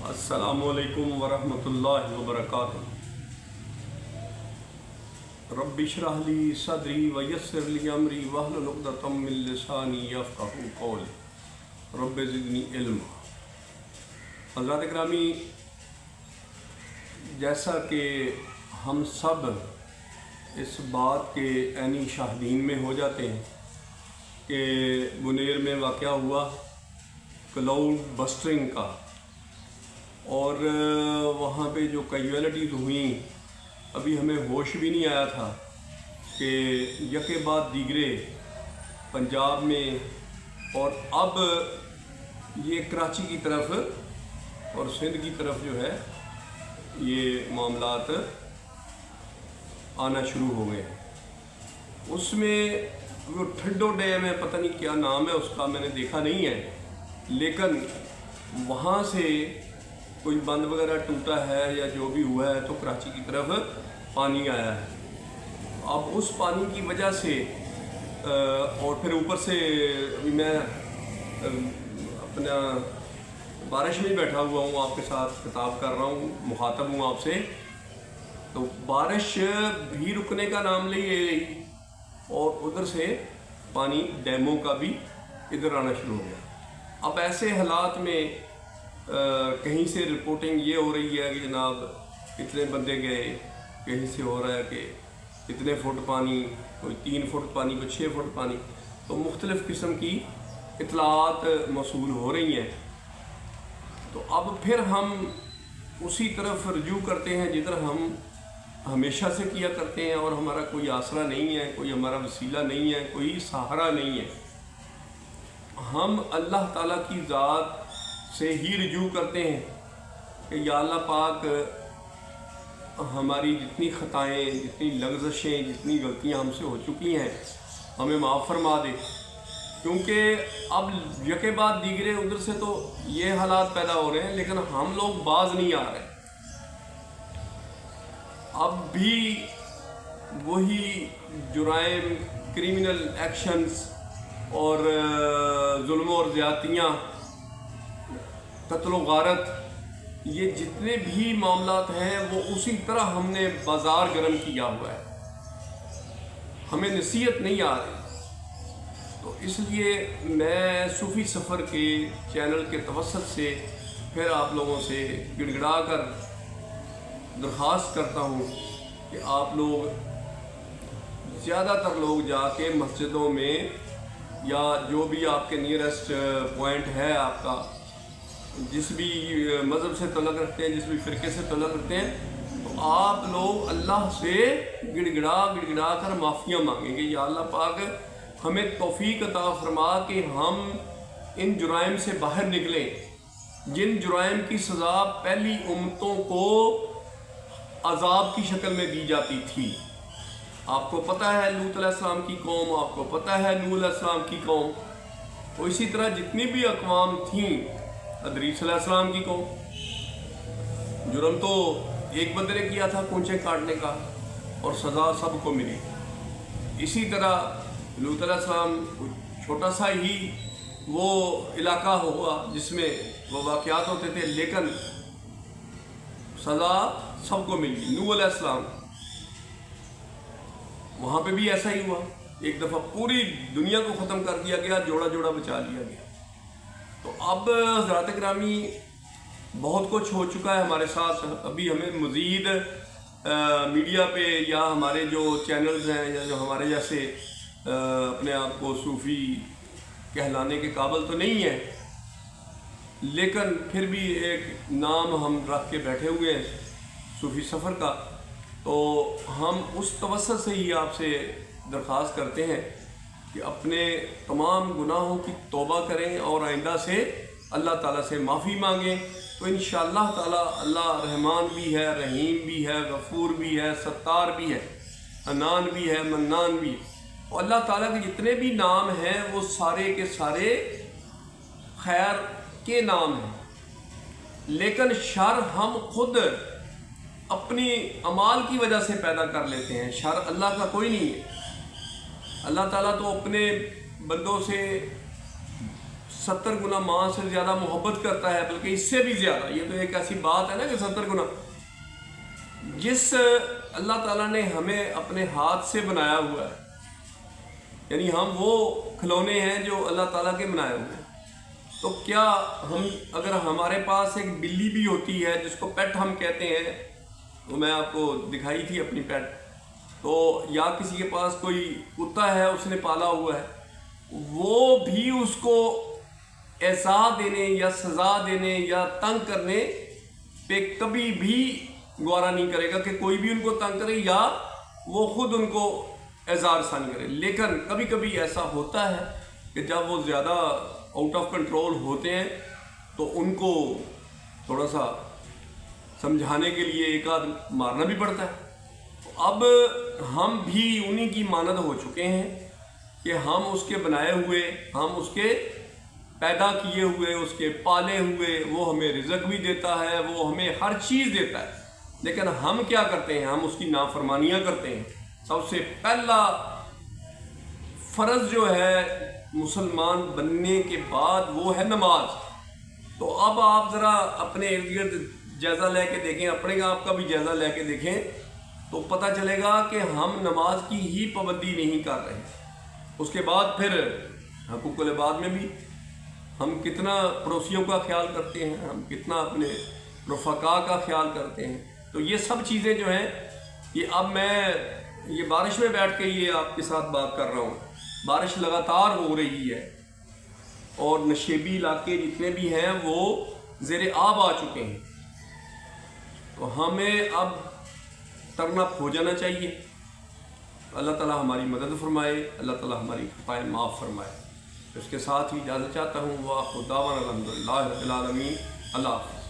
अस्सलामु अलैकुम वरहमतुल्लाहि वबरकातुहू। रब्बि इश्रह ली सदरी वयस्सिर ली अमरी वहलुल उक़दतम मिन लिसानी यफ़क़हू क़ौली रब्बि ज़िदनी इल्मा। हज़रात ग्रामी, जैसा कि हम सब इस बात के ऐनी शाहिदीन में हो जाते हैं कि बुनेर में वाक़या हुआ क्लाउड बस्टिंग का, और वहाँ पे जो कैजुअलिटीज़ हुई, अभी हमें होश भी नहीं आया था कि यके बाद दीगरे पंजाब में और अब ये कराची की तरफ और सिंध की तरफ जो है ये मामलात आना शुरू हो गए हैं। उसमें वो ठंडो डैम है, पता नहीं क्या नाम है उसका, मैंने देखा नहीं है, लेकिन वहाँ से कोई बंद वगैरह टूटा है या जो भी हुआ है तो कराची की तरफ पानी आया है। अब उस पानी की वजह से और फिर ऊपर से मैं अपना बारिश में बैठा हुआ हूँ, आपके साथ खिताब कर रहा हूँ, मुखातब हूँ आपसे, तो बारिश भी रुकने का नाम ले रही और उधर से पानी डैमों का भी इधर आना शुरू हो गया। अब ऐसे हालात में कहीं से रिपोर्टिंग ये हो रही है कि जनाब इतने बंदे गए, कहीं से हो रहा है कि इतने फुट पानी, कोई 3 फुट पानी, कोई 6 फुट पानी, तो मुख्तलिफ़ किस्म की इतलात मौसूल हो रही हैं। तो अब फिर हम उसी तरफ रजू करते हैं जिधर हम हमेशा से किया करते हैं, और हमारा कोई आसरा नहीं है, कोई हमारा वसीला नहीं है, कोई सहारा नहीं है। हम अल्लाह ताला की ज़ात से ही रजू करते हैं कि या अल्लाह पाक हमारी जितनी ख़ताएँ, जितनी लग़ज़शें, जितनी गलतियाँ हमसे हो चुकी हैं हमें माफ़ फरमा दे, क्योंकि अब यके बाद दीगरे उधर से तो ये हालात पैदा हो रहे हैं, लेकिन हम लोग बाज नहीं आ रहे। अब भी वही जुराइम, क्रिमिनल एक्शंस और जुल्म और ज़्यादतियाँ, कत्ल गारत, ये जितने भी मामलात हैं वो उसी तरह हमने बाज़ार गर्म किया हुआ है, हमें नसीहत नहीं आ रही। तो इसलिए मैं सूफ़ी सफ़र के चैनल के तवस्सुत से फिर आप लोगों से गिड़गिड़ा कर दरख्वास्त करता हूँ कि आप लोग ज़्यादातर लोग जाके मस्जिदों में या जो भी आपके नियरेस्ट पॉइंट है, आपका जिस भी मज़हब से तल्लुक़ रखते हैं, जिस भी फ़िरके से तल्लुक़ रखते हैं, तो आप लोग अल्लाह से गिड़गिड़ा कर माफ़ियाँ मांगेंगे, या अल्लाह पाक हमें तौफ़ीक अता फरमा कि हम इन जुराइम से बाहर निकलें, जिन जुराइम की सज़ा पहली उम्मतों को अज़ाब की शक्ल में दी जाती थी। आपको पता है लूत अलैहिस्सलाम की कौम, आपको पता है नूह अलैहिस्सलाम की कौम, तो इसी तरह जितनी भी अक़वाम थीं, इदरीस अलैहिस्सलाम की कौम, जुर्म तो एक बंदे ने किया था कूंचे काटने का और सज़ा सबको मिली। इसी तरह लूत अलैहिस्सलाम छोटा सा ही वो इलाका हुआ जिसमें वो वाक़यात होते थे, लेकिन सज़ा सबको मिली। नूह अलैहिस्सलाम, वहाँ पे भी ऐसा ही हुआ, एक दफ़ा पूरी दुनिया को ख़त्म कर दिया गया, जोड़ा जोड़ा बचा लिया गया। तो अब हज़रात ग्रामी बहुत कुछ हो चुका है हमारे साथ। अभी हमें मज़ीद मीडिया पे या हमारे जो चैनल्स हैं या जो हमारे जैसे अपने आप को सूफ़ी कहलाने के काबिल तो नहीं है, लेकिन फिर भी एक नाम हम रख के बैठे हुए हैं सूफ़ी सफ़र का, तो हम उस तवस्सुत से ही आपसे दरख्वास्त करते हैं कि अपने तमाम गुनाहों की तौबा करें और आइंदा से अल्लाह ताला से माफ़ी मांगें। तो इंशाअल्लाह ताला अल्लाह रहमान भी है, रहीम भी है, गफ़ूर भी है, सत्तार भी है, अनान भी है, मन्नान भी है, और अल्लाह ताला के जितने भी नाम हैं वो सारे के सारे खैर के नाम हैं। लेकिन शर हम खुद अपनी अमाल की वजह से पैदा कर लेते हैं, शर अल्लाह का कोई नहीं है। अल्लाह ताला तो अपने बंदों से 70 गुना माँ से ज़्यादा मोहब्बत करता है, बल्कि इससे भी ज़्यादा। ये तो एक ऐसी बात है ना कि 70 गुना। जिस अल्लाह ताला ने हमें अपने हाथ से बनाया हुआ है, यानी हम वो खिलौने हैं जो अल्लाह ताला के बनाए हुए हैं, तो क्या हम, अगर हमारे पास एक बिल्ली भी होती है जिसको पेट हम कहते हैं, तो मैं आपको दिखाई थी अपनी पेट, तो या किसी के पास कोई कुत्ता है उसने पाला हुआ है, वो भी उसको ऐसा देने या सज़ा देने या तंग करने पे कभी भी गौरा नहीं करेगा कि कोई भी उनको तंग करे या वो खुद उनको एज़ार सान करे। लेकिन कभी कभी ऐसा होता है कि जब वो ज़्यादा आउट ऑफ कंट्रोल होते हैं तो उनको थोड़ा सा समझाने के लिए एक आध मारना भी पड़ता है। तो अब हम भी उन्हीं की मानद हो चुके हैं कि हम उसके बनाए हुए, हम उसके पैदा किए हुए, उसके पाले हुए, वो हमें रिज़्क भी देता है, वो हमें हर चीज़ देता है, लेकिन हम क्या करते हैं, हम उसकी नाफरमानियाँ करते हैं। सबसे पहला फ़र्ज़ जो है मुसलमान बनने के बाद वो है नमाज। तो अब आप ज़रा अपने इर्द गिर्द जायज़ा लेके देखें, अपने आप का भी जायज़ा लेके देखें, तो पता चलेगा कि हम नमाज की ही पाबंदी नहीं कर रहे। उसके बाद फिर हकूक़ुल इबाद में भी हम कितना पड़ोसियों का ख्याल करते हैं, हम कितना अपने रफ़क़ा का ख्याल करते हैं। तो ये सब चीज़ें जो हैं, ये अब मैं ये बारिश में बैठ के ये आपके साथ बात कर रहा हूँ। बारिश लगातार हो रही है और नशेबी इलाके जितने भी हैं वो ज़ेरे आब आ चुके हैं, तो हमें अब टर्न अप हो जाना चाहिए। अल्लाह ताला हमारी मदद फरमाए, अल्लाह ताला हमारी खताएँ माफ़ फरमाए। इसके साथ ही इजाज़त चाहता हूँ। वाह खुदावन अल्हम्दुलिल्लाह रब्बिल आलमीन। अल्लाह हाफ़िज़।